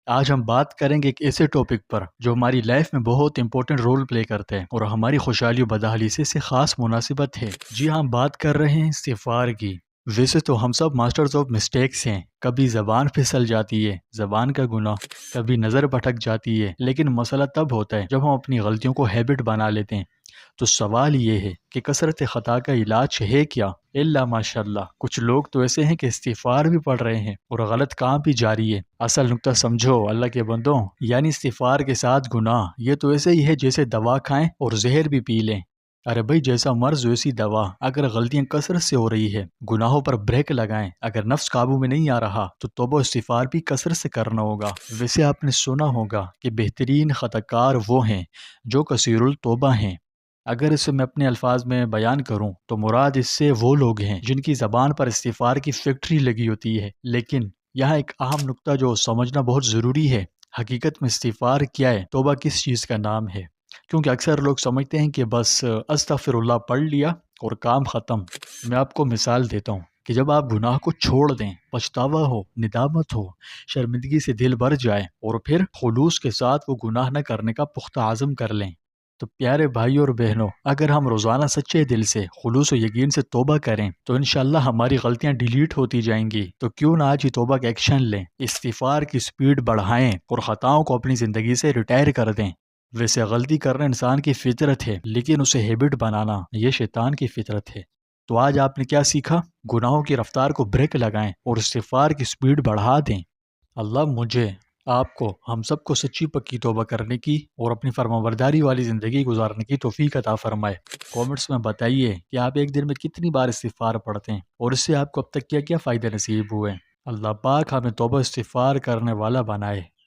آج ہم بات کریں گے ایک ایسے ٹاپک پر جو ہماری لائف میں بہت امپورٹنٹ رول پلے کرتے ہیں اور ہماری خوشحالی و بدحالی سے خاص مناسبت ہے۔ جی ہاں، ہم بات کر رہے ہیں استغفار کی۔ ویسے تو ہم سب ماسٹرز آف مسٹیکس ہیں، کبھی زبان پھسل جاتی ہے، زبان کا گناہ، کبھی نظر بھٹک جاتی ہے، لیکن مسئلہ تب ہوتا ہے جب ہم اپنی غلطیوں کو ہیبٹ بنا لیتے ہیں۔ تو سوال یہ ہے کہ کثرت خطا کا علاج ہے کیا؟ اللہ ماشاء اللہ، کچھ لوگ تو ایسے ہیں کہ استغفار بھی پڑھ رہے ہیں اور غلط کام بھی جاری ہے۔ اصل نقطہ سمجھو اللہ کے بندوں، یعنی استغفار کے ساتھ گناہ، یہ تو ایسے ہی ہے جیسے دوا کھائیں اور زہر بھی پی لیں۔ ارے بھائی، جیسا مرض ویسی دوا۔ اگر غلطیاں کثرت سے ہو رہی ہے، گناہوں پر بریک لگائیں۔ اگر نفس قابو میں نہیں آ رہا تو توبہ استغفار بھی کثرت سے کرنا ہوگا۔ ویسے آپ نے سنا ہوگا کہ بہترین خطا کار وہ ہیں جو کثیر التوبہ ہیں۔ اگر اسے میں اپنے الفاظ میں بیان کروں تو مراد اس سے وہ لوگ ہیں جن کی زبان پر استغفار کی فیکٹری لگی ہوتی ہے۔ لیکن یہاں ایک اہم نقطہ جو سمجھنا بہت ضروری ہے، حقیقت میں استغفار کیا ہے، توبہ کس چیز کا نام ہے؟ کیونکہ اکثر لوگ سمجھتے ہیں کہ بس استغفر اللہ پڑھ لیا اور کام ختم۔ میں آپ کو مثال دیتا ہوں کہ جب آپ گناہ کو چھوڑ دیں، پچھتاوا ہو، ندامت ہو، شرمندگی سے دل بھر جائے اور پھر خلوص کے ساتھ وہ گناہ نہ کرنے کا پختہ عزم کر لیں، تو پیارے بھائی اور بہنوں، اگر ہم روزانہ سچے دل سے، خلوص و یقین سے توبہ کریں تو انشاءاللہ ہماری غلطیاں ڈیلیٹ ہوتی جائیں گی۔ تو کیوں نہ آج ہی توبہ کا ایکشن لیں، استغفار کی سپیڈ بڑھائیں اور خطاؤں کو اپنی زندگی سے ریٹائر کر دیں۔ ویسے غلطی کرنا انسان کی فطرت ہے، لیکن اسے ہیبٹ بنانا یہ شیطان کی فطرت ہے۔ تو آج آپ نے کیا سیکھا؟ گناہوں کی رفتار کو بریک لگائیں اور استغفار کی سپیڈ بڑھا دیں۔ اللہ مجھے، آپ کو، ہم سب کو سچی پکی توبہ کرنے کی اور اپنی فرمانبرداری والی زندگی گزارنے کی توفیق عطا فرمائے۔ کامنٹس میں بتائیے کہ آپ ایک دن میں کتنی بار استغفار پڑھتے ہیں اور اس سے آپ کو اب تک کیا کیا فائدے نصیب ہوئے۔ اللہ پاک ہمیں توبہ استغفار کرنے والا بنائے۔